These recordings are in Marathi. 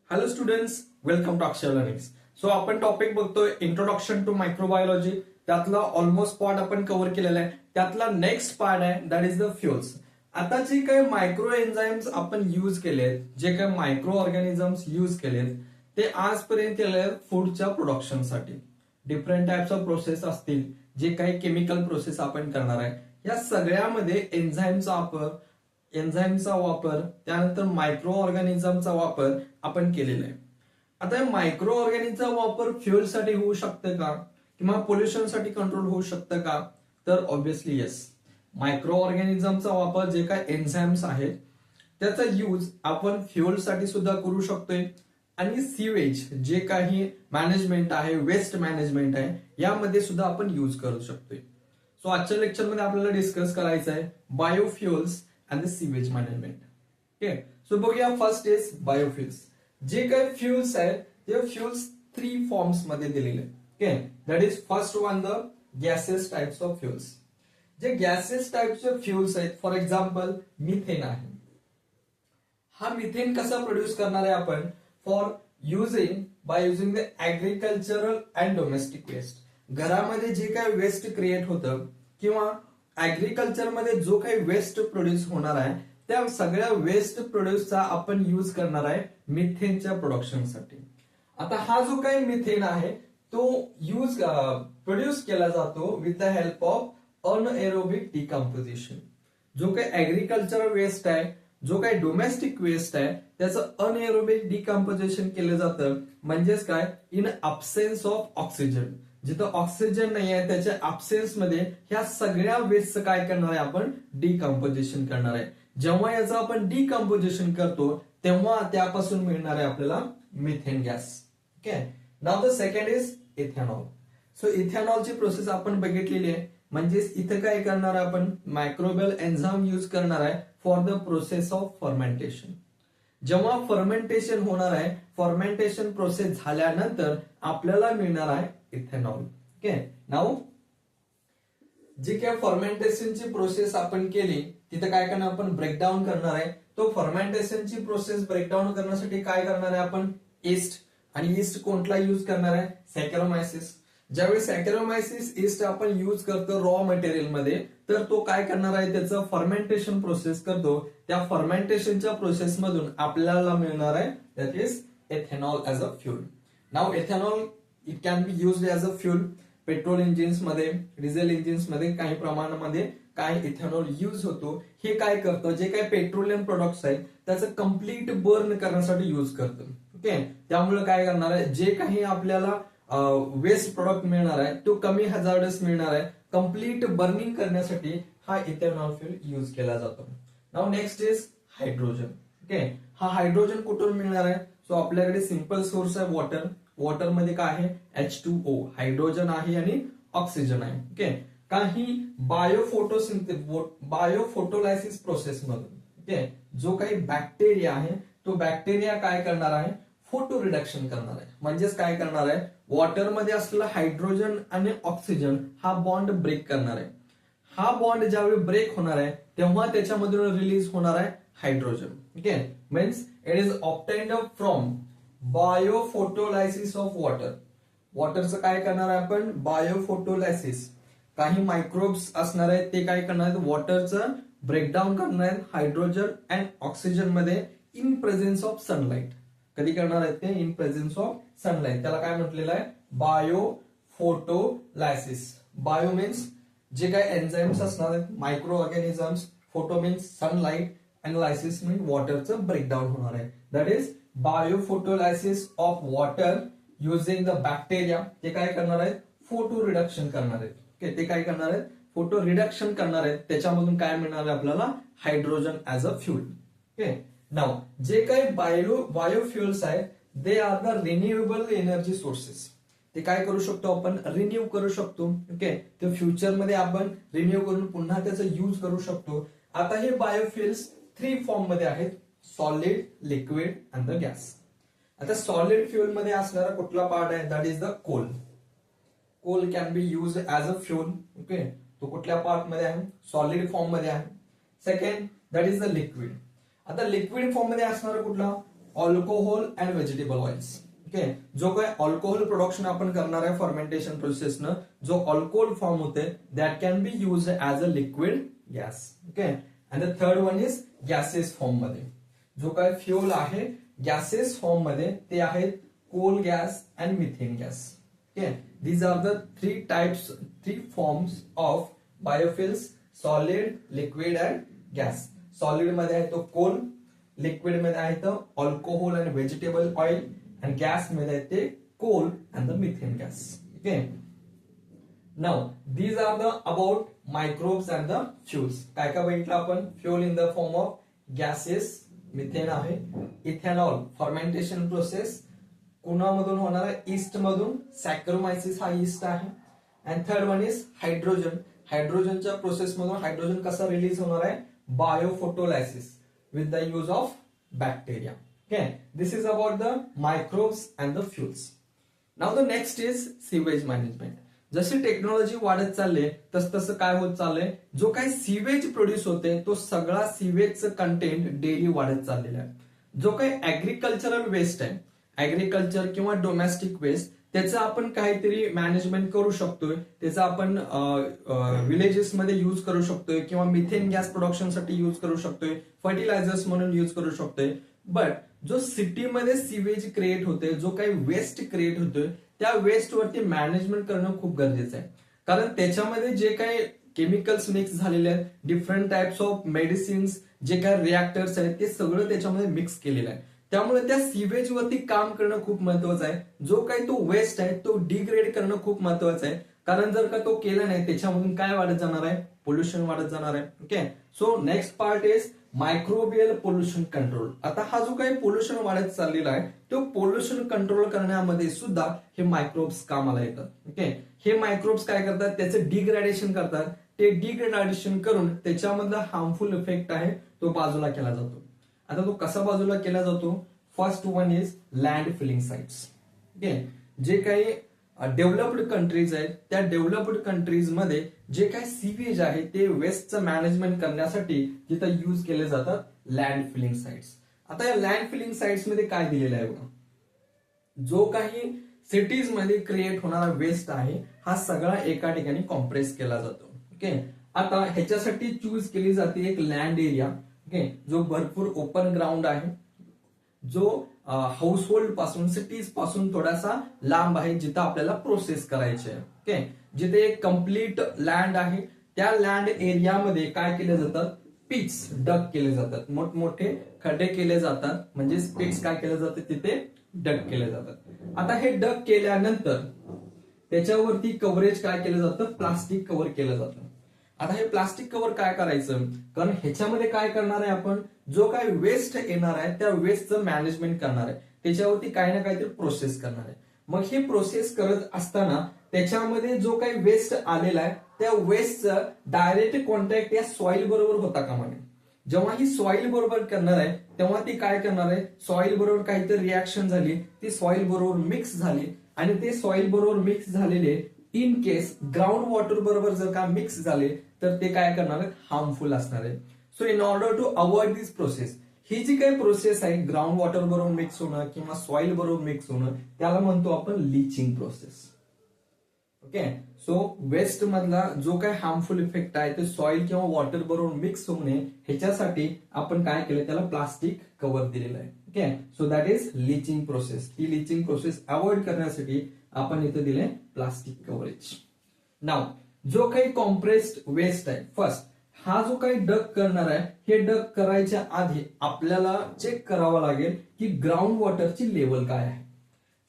हॅलो स्टुडंट्स, वेलकम टू अक्षर लर्निंग. सो आपण टॉपिक बघतोय इंट्रोडक्शन टू मायक्रोबायोलॉजी. त्यातला ऑलमोस्ट पार्ट आपण कव्हर केलेला आहे. त्यातला नेक्स्ट पार्ट आहे दॅट इज द फ्युअल्स. आता जे काही मायक्रो एन्झाईम्स आपण यूज केलेत, जे काही मायक्रो ऑर्गॅनिझम्स यूज केलेत, ते आजपर्यंत केले फूडच्या प्रोडक्शनसाठी. डिफरंट टाइप्स ऑफ प्रोसेस असतील, जे काही केमिकल प्रोसेस आपण करणार आहे, या सगळ्यामध्ये एन्झाईमचा वापर त्यानंतर मायक्रो ऑर्गॅनिझमचा वापर आपण केलेला आहे. आता मायक्रो ऑर्गॅनिझमचा वापर फ्युएलसाठी होऊ शकतं का, किंवा पोल्युशनसाठी कंट्रोल होऊ शकतं का? तर ऑब्व्हियसली येस. मायक्रो ऑर्गॅनिझमचा वापर जे काय एन्झाईम्स आहेत त्याचा यूज आपण फ्युएलसाठी सुद्धा करू शकतोय, आणि सीवेज जे काही मॅनेजमेंट आहे, वेस्ट मॅनेजमेंट आहे, यामध्ये सुद्धा आपण यूज करू शकतोय. सो आजच्या लेक्चरमध्ये आपल्याला डिस्कस करायचं आहे biofuels and the sewage management. Okay, so बघूया. First is biofuels. जे काही फ्युएल्स आहेत ते फ्युएल्स 3 फॉर्म्स मध्ये दिलेले आहेत. Okay, that is first one the gases types of fuels. जे गॅसेस टाइप्सचे फ्युएल्स आहेत, फॉर एक्झाम्पल मिथेन आहे. हा मिथेन कसा प्रोड्यूस करणार आहे आपण? For by using the agricultural and domestic waste. घरामध्ये जे काही वेस्ट क्रिएट होतं किंवा ऍग्रिकल्चर मध्ये जो काही वेस्ट प्रोड्यूस होणार आहे, त्या सगळ्या वेस्ट प्रोड्यूसचा आपण यूज करणार आहे मिथेनच्या प्रोडक्शनसाठी. आता हा जो काही मिथेन आहे तो प्रोड्यूस केला जातो with the help of anaerobic decomposition. जो काही ऍग्रिकल्चर वेस्ट आहे, जो काही डोमेस्टिक वेस्ट आहे, त्याचं अनएरोबिक डिकम्पोजिशन केलं जातं. म्हणजेच काय? In absence of oxygen. जिथं ऑक्सिजन नाही आहे त्याच्या अब्सेन्स मध्ये ह्या सगळ्या वेस्टचं काय करणार आहे आपण? डिकम्पोजिशन करणार आहे. जेव्हा याचं आपण डिकम्पोजिशन करतो तेव्हा त्यापासून मिळणार आहे आपल्याला methane gas. Okay, now the second is ethanol. So इथेनॉलची प्रोसेस आपण बघितलेली आहे. म्हणजेच इथं काय करणार आपण? मायक्रोबियल एन्झाईम यूज करणार आहे for the process of fermentation. जेव्हा फर्मेंटेशन होणार आहे, फर्मेंटेशन प्रोसेस झाल्यानंतर आपल्याला मिळणार आहे इथेनॉल. ओके, नाउ जी काय फर्मेंटेशनची प्रोसेस आपण केली तिथे काय करणार आपण? ब्रेकडाऊन करणार आहे. तो फर्मेंटेशनची प्रोसेस ब्रेकडाऊन करण्यासाठी काय करणार आहे आपण? ईस्ट. आणि ईस्ट कोणता यूज करणार आहे? सॅकॅरोमायसिस. ज्यावेळी सॅकॅरोमायसिस ईस्ट आपण यूज करतो रॉ मटेरियल मध्ये, तर तो काय करणार आहे? त्याचं फर्मेंटेशन प्रोसेस करतो. त्या फर्मेंटेशनच्या प्रोसेस मधून आपल्याला मिळणार आहे that is ethanol as a fuel. Now ethanol it can be used as a fuel. Petrol engines मध्ये, डिझेल इंजिन्स मध्ये काही प्रमाणामध्ये काय इथेनॉल यूज होतो. हे काय करतं? जे काही पेट्रोलियम प्रोडक्ट्स आहेत त्याचं कम्प्लीट बर्न करण्यासाठी यूज करतं. ओके, त्यामुळे काय करणार आहे? जे काही आपल्याला वेस्ट प्रोडक्ट मिळणार आहे तो कमी हजार्डस मिळणार आहे. कम्प्लीट बर्निंग करण्यासाठी हा इथेनॉल फ्युल यूज केला जातो. Now next is hydrogen. Okay, हा हायड्रोजन कुठून मिळणार आहे? सो आपल्याकडे सिंपल सोर्स आहे वॉटर. वॉटर मध्ये काय आहे? H2O, हायड्रोजन आहे आणि ऑक्सिजन आहे. ओके, काही बायोफोटोलायसिस प्रोसेस मधून, ओके, जो काही बॅक्टेरिया आहे तो बॅक्टेरिया काय करणार आहे? फोटो रिडक्शन करणार आहे. म्हणजेच काय करणार आहे? वॉटरमध्ये असलेला हायड्रोजन आणि ऑक्सिजन हा बॉन्ड ब्रेक करणार आहे. हा बॉन्ड ज्यावेळी ब्रेक होणार आहे तेव्हा त्याच्यामधून रिलीज होणार आहे hydrogen. Okay, means it is obtained from biophotolysis of water. वॉटरचं काय करणार आहे आपण? बायोफोटोलायसिस. काही मायक्रोब्स असणार आहेत ते काय करणार आहेत? वॉटरचं ब्रेकडाऊन करणार आहेत हायड्रोजन अँड ऑक्सिजन मध्ये इन प्रेझेन्स ऑफ सनलाइट. कधी करणार आहेत ते? In presence of sunlight. त्याला काय म्हटलेलं आहे? बायोफोटोलायसिस. बायो मीन्स जे काही एन्झाईम्स असणार आहेत, microorganisms. Photo means sunlight and lysis means वॉटरचं ब्रेकडाऊन होणार आहे. That is biophotolysis of water using the bacteria. ते काय करणार आहेत? फोटो रिडक्शन करणार आहेत. ओके, ते काय करणार आहेत? फोटो रिडक्शन करणार आहेत. त्याच्यामधून काय मिळणार आहे आपल्याला? Hydrogen as a fuel. Okay, now जे काही बायोफ्युएल्स आहेत they are the renewable energy sources. ते काय करू शकतो आपण? रिन्यू करू शकतो. ओके, ते फ्युचरमध्ये आपण रिन्यू करून पुन्हा त्याचा यूज करू शकतो. आता हे बायोफ्युएल्स 3 फॉर्म मध्ये आहेत: solid, liquid and the gas. आता सॉलिड फ्युएल मध्ये असणारा कुठला पार्ट आहे? That is the coal. Coal can be use as a fuel. Okay, तो कुठल्या पार्ट मध्ये आहे? सॉलिड फॉर्म मध्ये आहे. Second, that is the liquid. आता लिक्विड फॉर्म मध्ये असणारा कुठला? Alcohol and vegetable oils. Okay, जो काय अल्कोहोल प्रोडक्शन आपण करणार आहे फर्मेंटेशन प्रोसेसनं, जो अल्कोहोल फॉर्म होते that can be use as a liquid gas. Okay, and the third one is gases form मध्ये. जो काय फ्युअल आहे गॅसेस फॉर्म मध्ये ते आहेत coal gas and methane gas. Okay, these are the three forms of biofuels: solid, liquid and gas. Solid मध्ये आहे तो कोल, लिक्विड मध्ये आहे तो अल्कोहोल अँड व्हेजिटेबल ऑइल, आणि गॅस मध्ये आहे ते coal and the methane gas. Okay, now these are the about microbes and the fuels. काय काय बघितलं आपण? Fuel in the form of gases, methane आहे, इथेनॉल फर्मेंटेशन प्रोसेस कोणामधून होणार आहे? ईस्ट मधून, सॅक्रोमायसिस हा ईस्ट आहे. And third one is hydrogen. हायड्रोजनच्या प्रोसेस मधून हायड्रोजन कसा रिलीज होणार आहे? Biophotolysis with the use of bacteria. Okay, this is about the microbes and the fuels. Now the next is sewage management. जशी टेक्नॉलॉजी वाढत चालले तस तसं काय होत चाललंय? जो काही सीवेज प्रोड्यूस होते तो सगळा सीवेजचं कंटेंट डेली वाढत चाललेला आहे. जो काही ऍग्रिकल्चरल वेस्ट आहे, ऍग्रिकल्चर किंवा डोमेस्टिक वेस्ट, त्याचं आपण काहीतरी मॅनेजमेंट करू शकतोय, त्याचा आपण विलेजेस मध्ये युज करू शकतोय, किंवा मिथेन गॅस प्रोडक्शनसाठी युज करू शकतोय, फर्टिलायझर्स म्हणून युज करू शकतोय. बट जो सिटीमध्ये सीवेज क्रिएट होते, जो काही वेस्ट क्रिएट होतोय, त्या वेस्ट वरती मॅनेजमेंट करणं खूप गरजेचं आहे. कारण त्याच्यामध्ये जे काही केमिकल्स मिक्स झालेले आहेत, डिफरंट टाइप्स ऑफ मेडिसिन्स, जे काही रिॲक्टर्स आहेत, ते सगळं त्याच्यामध्ये मिक्स केलेलं आहे. त्यामुळे त्या सीवेज वरती काम करणं खूप महत्वाचं आहे. जो काही तो वेस्ट आहे तो डिग्रेड करणं खूप महत्वाचं आहे. कारण जर का तो केला नाही त्याच्यामधून काय वाढत जाणार आहे? पोल्युशन वाढत जाणार आहे. Okay, so next part is microbial pollution control. आता हा जो काही पोल्युशन वाढत चाललेला आहे तो पोल्युशन कंट्रोल करण्यामध्ये सुद्धा हे मायक्रोब्स कामाला येतात. ओके, हे मायक्रोब्स काय करतात? त्याचं डिग्रेडेशन करतात. ते डिग्रेडेशन करून त्याच्यामधला हार्मफुल इफेक्ट आहे तो बाजूला केला जातो. आता तो कसा बाजूला केला जातो? First one is land filling sites. Okay, जे काही डेव्हलप्ड कंट्रीज आहेत त्या डेव्हलप्ड कंट्रीज मध्ये जे काही सीवेज आहे ते वेस्टचं मॅनेजमेंट करण्यासाठी जिथं युज केले जातात लँड फिलिंग साइट्स. आता या लँड फिलिंग साइट्स मध्ये काय दिलेलं आहे बघा? जो काही सिटीज मध्ये क्रिएट होणारा वेस्ट आहे हा सगळा एका ठिकाणी कॉम्प्रेस केला जातो. ओके, आता ह्याच्यासाठी चूज केली जाते एक लँड एरिया. ओके, जो भरपूर ओपन ग्राउंड आहे, जो हाऊस होल्ड पासून, सिटीज पासून थोडासा लांब आहे, जिथं आपल्याला प्रोसेस करायचे आहे. ओके, जिथे एक कम्प्लीट लँड आहे त्या लँड एरियामध्ये काय केले जातात? पिट्स डग केले जातात, मोठमोठे खड्डे केले जातात, म्हणजे पिट्स काय केले जाते? तिथे डग केले जातात. आता हे डग केल्यानंतर त्याच्यावरती कव्हरेज काय केलं जातं? प्लास्टिक कव्हर केलं जातं. आता हे प्लास्टिक कव्हर काय करायचं? कारण ह्याच्यामध्ये काय करणार आहे आपण? जो काही वेस्ट येणार आहे त्या वेस्टचं मॅनेजमेंट करणार आहे, त्याच्यावरती काही ना काहीतरी प्रोसेस करणार आहे. मग हे प्रोसेस करत असताना त्याच्यामध्ये जो काही वेस्ट आलेला आहे त्या वेस्टचं डायरेक्ट कॉन्टॅक्ट या सॉइल बरोबर होता कामा नये. जेव्हा ही सॉइल बरोबर करणार आहे तेव्हा ती काय करणार आहे? सॉइल बरोबर काहीतरी रिॲक्शन झाली, ती सॉइल बरोबर मिक्स झाली, आणि ते सॉइल बरोबर मिक्स झालेले इन केस ग्राउंड वॉटर बरोबर जर का मिक्स झाले तर ते काय करणार आहेत? हार्मफुल असणार आहे. So in order to avoid this process, ही जी काही प्रोसेस आहे ग्राउंड वॉटर बरोबर मिक्स होणं किंवा सॉइल बरोबर मिक्स होणं, त्याला म्हणतो आपण leaching process. Okay, so waste मधला जो काही हार्मफुल इफेक्ट आहे ते सॉइल किंवा वॉटर बरोबर मिक्स होऊ नये ह्याच्यासाठी आपण काय केलं? त्याला प्लास्टिक कव्हर दिलेलं आहे. Okay, so that is leaching process. He leaching process avoid करण्यासाठी आपण इथे दिले प्लास्टिक कव्हरेज. नाव जो काही कॉम्प्रेस्ड वेस्ट आहे, फर्स्ट हा जो काही डग करणार आहे हे डग करायच्या आधी आपल्याला चेक करावं लागेल की ग्राउंड वॉटरची लेवल काय आहे.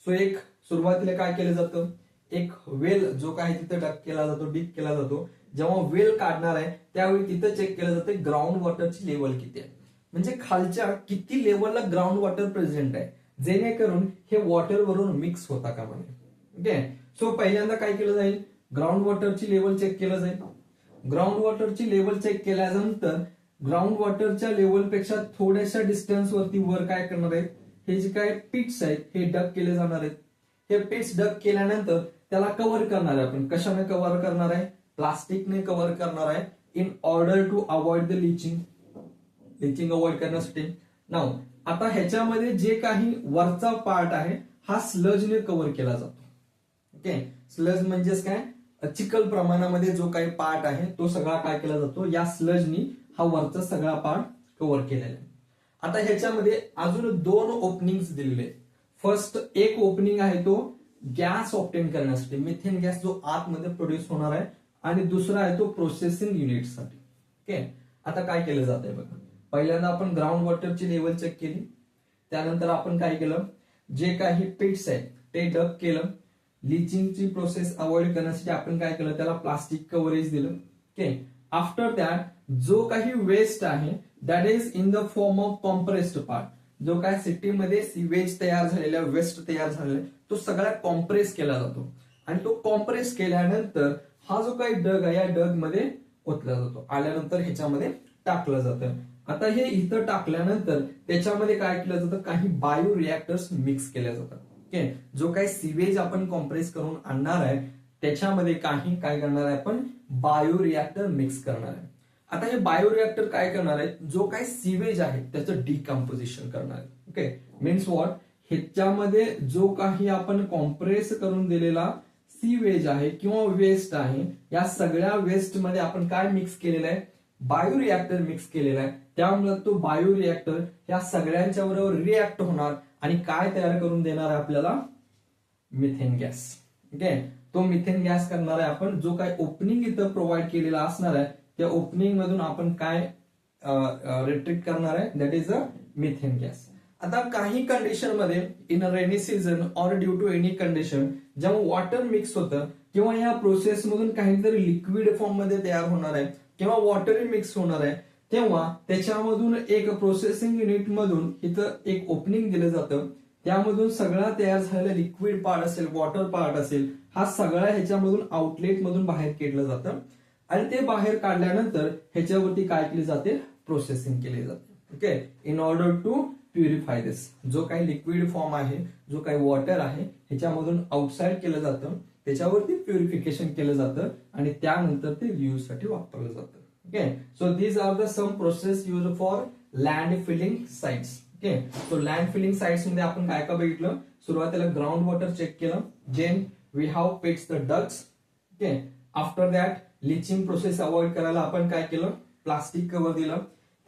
सो एक सुरुवातीला काय केलं जातं? एक वेल जो काही तिथे डग केला जातो, डिग केला जातो, जेव्हा वेल काढणार आहे त्यावेळी तिथं चेक केलं जातं ग्राउंड वॉटरची लेवल किती आहे, म्हणजे खालच्या किती लेवलला ग्राउंड वॉटर प्रेझेंट आहे, जेणेकरून हे वॉटर बरोबर मिक्स होता कामा नये. ओके, सो पहिल्यांदा काय केलं जाईल? ग्राउंड वॉटरची लेवल चेक केलं जाईल. ग्राउंड वॉटरची लेवल चेक केल्यानंतर ग्राउंड वॉटरच्या लेवलपेक्षा थोड्याशा डिस्टन्स वरती वर काय करणार आहेत? हे जे काय पिट्स आहेत हे डग केले जाणार आहेत. हे पिट्स डग केल्यानंतर त्याला कव्हर करणार आहे. आपण कशाने कव्हर करणार आहे? प्लास्टिकने कव्हर करणार आहे, in order to avoid the leaching. Leaching avoid करण्यासाठी. नाव आता ह्याच्यामध्ये जे काही वरचा पार्ट आहे हा स्लजने कव्हर केला जातो. ओके, स्लज म्हणजेच काय, चिखल प्रमाणामध्ये जो काही पार्ट आहे तो सगळा काय केला जातो, या स्लजनी हा वरचा सगळा पार्ट कव्हर केलेला आहे. आता ह्याच्यामध्ये अजून 2 ओपनिंग्स दिलेले. फर्स्ट एक ओपनिंग आहे तो गॅस ऑप्टेन करण्यासाठी, मिथेन गॅस जो आतमध्ये प्रोड्यूस होणार आहे, आणि दुसरा आहे तो प्रोसेसिंग युनिटसाठी. ओके, आता काय केलं जात आहे बघा. पहिल्यांदा आपण ग्राउंड वॉटरची लेवल चेक केली. त्यानंतर आपण काय केलं, जे काही पिट्स आहेत ते डग केलं. लिचिंगची प्रोसेस अवॉइड करण्यासाठी आपण काय केलं, त्याला प्लास्टिक कव्हरेज दिलं. ओके, आफ्टर दॅट जो काही वेस्ट आहे that is in the form of compressed part, जो काय सिटीमध्ये सीवेज तयार झालेला, वेस्ट तयार झालेला, तो सगळा कॉम्प्रेस केला जातो. आणि तो कॉम्प्रेस केल्यानंतर हा जो काही डग आहे या डग मध्ये ओतला जातो. आल्यानंतर ह्याच्यामध्ये टाकलं जातं. आता हे इथं टाकल्यानंतर त्याच्यामध्ये काय केलं जातं, काही बायो रिएक्टर्स मिक्स केल्या जातात. ओके, जो काही सीवेज आपण कॉम्प्रेस करून आणणार आहे त्याच्यामध्ये काही काय करणार आहे, आपण बायो रिएक्टर मिक्स करणार आहे. आता हे बायो रिएक्टर काय करणार आहे, जो काही सीवेज आहे त्याचं डिकम्पोजिशन करणार आहे. ओके, मीन्स व्हॉट, ह्याच्यामध्ये जो काही आपण कॉम्प्रेस करून दिलेला सीवेज आहे किंवा वेस्ट आहे, या सगळ्या वेस्ट मध्ये आपण काय मिक्स केलेलं आहे, बायो रिएक्टर मिक्स केलेला आहे. त्यामुळे तो बायो रिएक्टर या सगळ्यांच्या बरोबर रिएक्ट होणार आणि काय तयार करून देणार आहे आपल्याला, मिथेन गॅस. ओके, तो मिथेन गॅस करणार आहे आपण. जो काही ओपनिंग इथं प्रोव्हाइड केलेला असणार आहे त्या ओपनिंग मधून आपण काय रिट्रीट करणार आहे, that is a methane gas. आता काही कंडिशन मध्ये in a rainy season or due to any condition जेव्हा वॉटर मिक्स होतं किंवा या प्रोसेस मधून काहीतरी लिक्विड फॉर्म मध्ये तयार होणार आहे किंवा वॉटरही मिक्स होणार आहे, तेव्हा त्याच्यामधून एक प्रोसेसिंग युनिट मधून इथं एक ओपनिंग दिलं जातं. त्यामधून सगळा तयार झालेला लिक्विड पार्ट असेल, वॉटर पार्ट असेल, हा सगळा ह्याच्यामधून आउटलेट मधून बाहेर काढलं जातं. आणि ते बाहेर काढल्यानंतर ह्याच्यावरती काय केले जाते, प्रोसेसिंग केली जाते. Okay, in order to purify this, जो काही लिक्विड फॉर्म आहे, जो काही वॉटर आहे, ह्याच्यामधून आउटसाइड केलं जातं, त्याच्यावरती प्युरिफिकेशन केलं जातं आणि त्यानंतर ते यूज साठी वापरलं जातं. Okay, so these are the some process use for land filling sites. Okay, so land filling sites मध्ये आपण काय काय बघितलं, सुरुवातीला ग्राउंड वॉटर चेक केलं, then we have pits the ducts. Okay, after that leaching process avoid करायला आपण काय केलं, प्लास्टिक कव्हर दिलं.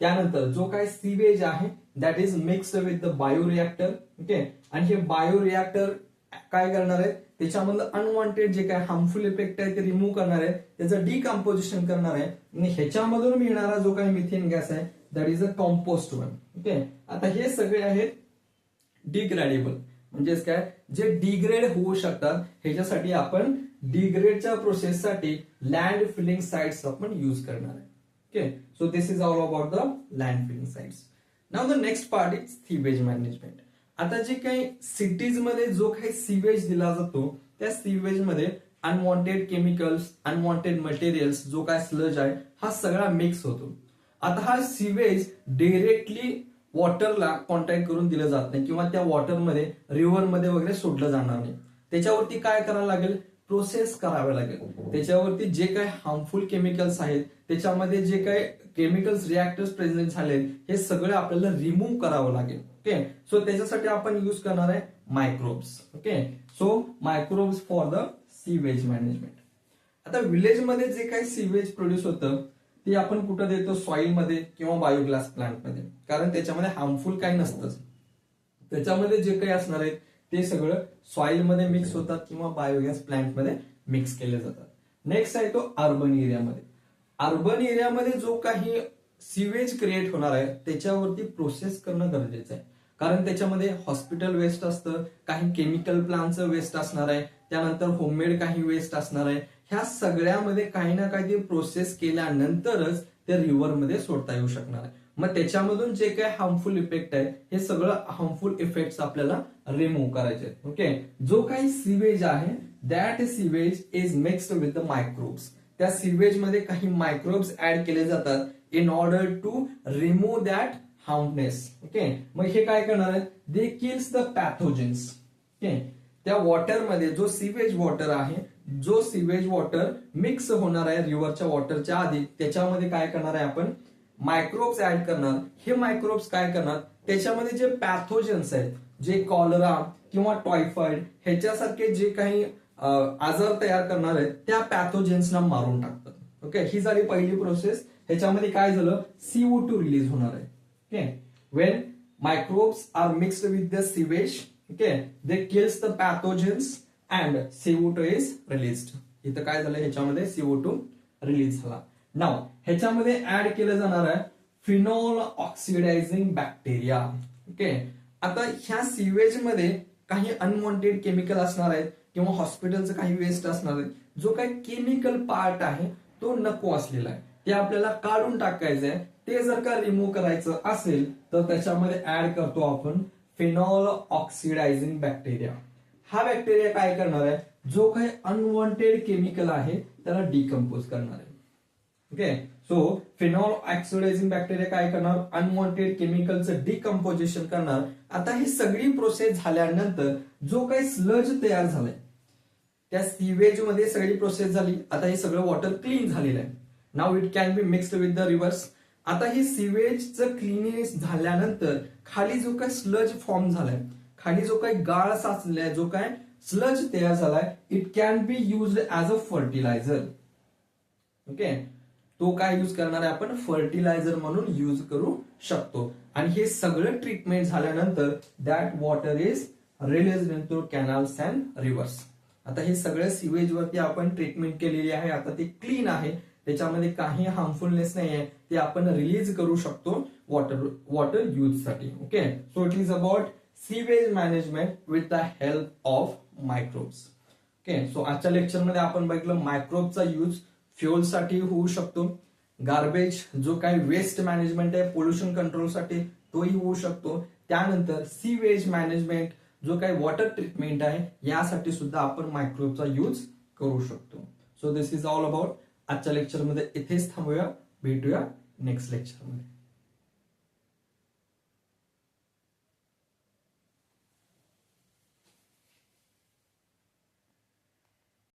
त्यानंतर जो काही सीवेज आहे that is mixed with the bio reactor. Okay, आणि हे बायो रिएक्टर काय करणार आहे, त्याच्यामधलं अनवॉन्टेड जे काही हार्मफुल इफेक्ट आहे ते रिमूव्ह करणार आहे, त्याचं डिकम्पोजिशन करणार आहे आणि ह्याच्यामधून मिळणारा जो काही मिथेन गॅस आहे that is a compost one. Okay, आता हे सगळे आहेत डिग्रेडेबल, म्हणजेच काय, जे डिग्रेड होऊ शकतात. ह्याच्यासाठी आपण डिग्रेडच्या प्रोसेससाठी लँड फिलिंग साइट्स आपण यूज करणार आहे. Okay, so this is all about the land filling sites. Now the next part is sewage management. आता जे काही सिटीज मध्ये जो काही सीवेज दिला जातो त्या सीवेज मध्ये अनवॉन्टेड केमिकल्स, अनवॉन्टेड मटेरियल्स, जो काय स्लज आहे हा सगळा मिक्स होतो. आता हा सीवेज डायरेक्टली वॉटरला कॉन्टॅक्ट करून दिलं जात नाही किंवा त्या वॉटरमध्ये, रिव्हरमध्ये वगैरे सोडलं जाणार नाही. त्याच्यावरती काय करावं लागेल, प्रोसेस करावे लागेल. त्याच्यावरती जे काही हार्मफुल केमिकल्स आहेत, त्याच्यामध्ये जे काही केमिकल्स रिएक्टर्स प्रेझेंट झाले, हे सगळं आपल्याला रिमूव्ह करावं लागेल. ओके, सो त्याच्यासाठी आपण यूज करणार आहे microbes. Okay, so microbes for the sewage management. आता विलेज मध्ये जे काही सीवेज प्रोड्यूस होतं ते आपण कुठं देतो, सॉइल मध्ये किंवा बायोगॅस प्लांट मध्ये, कारण त्याच्यामध्ये हार्मफुल काही नसतंच. त्याच्यामध्ये जे काही असणार आहे ते सगळं सॉइल मध्ये मिक्स होतात किंवा बायोगॅस प्लांट मध्ये मिक्स केले जातात. नेक्स्ट आहे तो अर्बन एरियामध्ये. अर्बन एरियामध्ये जो काही सीवेज क्रिएट होणार आहे त्याच्यावरती प्रोसेस करणं गरजेचं आहे, कारण त्याच्यामध्ये हॉस्पिटल वेस्ट असतं, काही केमिकल प्लांटचं वेस्ट असणार आहे, त्यानंतर होममेड काही वेस्ट असणार आहे. ह्या सगळ्यामध्ये काही ना काही प्रोसेस केल्यानंतरच ते रिव्हर मध्ये सोडता येऊ शकणार आहे. मग त्याच्यामधून जे काही हार्मफुल इफेक्ट आहे हे सगळं हार्मफुल इफेक्ट्स आपल्याला रिमूव्ह करायचे आहेत. ओके, जो काही सीवेज आहे that sewage is mixed with the microbes. त्या सीवेज मध्ये काही मायक्रोब्स ऍड केले जातात in order to remove that harmness. Okay, मग हे काय करणार आहे, they kills the pathogens. Okay, त्या वॉटरमध्ये जो सीवेज वॉटर आहे, जो सीवेज वॉटर मिक्स होणार आहे रिव्हरच्या वॉटरच्या आधी, त्याच्यामध्ये काय करणार आहे आपण, मायक्रोब्स ऍड करणार. हे मायक्रोब्स काय करणार, त्याच्यामध्ये जे पॅथोजन्स आहेत, जे कॉलरा किंवा टायफॉइड ह्याच्यासारखे जे काही आजार तयार करणार आहेत त्या पॅथोजन्सना मारून टाकतात. ओके, ही झाली पहिली प्रोसेस. ह्याच्यामध्ये काय झालं, CO2 रिलीज होणार आहे. Okay, when microbes are mixed with the sewage, okay, they kills the pathogens and CO2 is released. इथं काय झालं, ह्याच्यामध्ये CO2 रिलीज झाला. नाव ह्याच्यामध्ये ऍड केलं जाणार आहे फिनॉल ऑक्सिडायझिंग बॅक्टेरिया. ओके, आता ह्या सिवेज मध्ये काही अनवॉन्टेड केमिकल असणार आहेत किंवा हॉस्पिटलचं काही वेस्ट असणार आहे. जो काही केमिकल पार्ट आहे तो नको असलेला आहे, ते आपल्याला काढून टाकायचं आहे. ते जर का रिमूव्ह करायचं असेल तर त्याच्यामध्ये ऍड करतो आपण फिनॉल ऑक्सिडायझिंग बॅक्टेरिया. हा बॅक्टेरिया काय करणार आहे, जो काही अनवॉन्टेड केमिकल आहे त्याला डिकम्पोज करणार आहे. Okay, so phenol oxidising bacteria काय करणार, अनवॉन्टेड केमिकलचं डिकम्पोजिशन करणार. आता ही सगळी प्रोसेस झाल्यानंतर जो काही स्लज तयार झालाय त्या सिवेज मध्ये सगळी प्रोसेस झाली. आता हे सगळं वॉटर क्लीन झालेलं आहे. Now it can be mixed with the reverse. आता हे सिवेजचं क्लिनेस झाल्यानंतर खाली जो काही स्लज फॉर्म झालाय, खाली जो काही गाळ साचलाय, जो काय स्लज तयार झालाय, it can be used as a fertiliser. Okay, तो काय युज करणार आहे आपण, फर्टिलायझर म्हणून युज करू शकतो. आणि हे सगळं ट्रीटमेंट झाल्यानंतर that water is released into canals and reverse. आता हे सगळं सिवेज वरती आपण ट्रीटमेंट केलेली आहे. आता ते क्लीन आहे, त्याच्यामध्ये काही हार्मफुलनेस नाही आहे, ते आपण रिलीज करू शकतो वॉटर यूज साठी. Okay, so it is about sewage management with the help of microbes. Okay, so आजच्या लेक्चरमध्ये आपण बघितलं मायक्रोबचा यूज फ्युअल साठी होऊ शकतो. गार्बेज जो काही वेस्ट मॅनेजमेंट आहे पोल्युशन कंट्रोलसाठी तोही होऊ शकतो. त्यानंतर सीवेज मॅनेजमेंट जो काही वॉटर ट्रीटमेंट आहे यासाठी सुद्धा आपण मायक्रोबचा यूज करू शकतो. So this is all about. आजच्या लेक्चरमध्ये इथेच थांबूया, भेटूया नेक्स्ट लेक्चरमध्ये.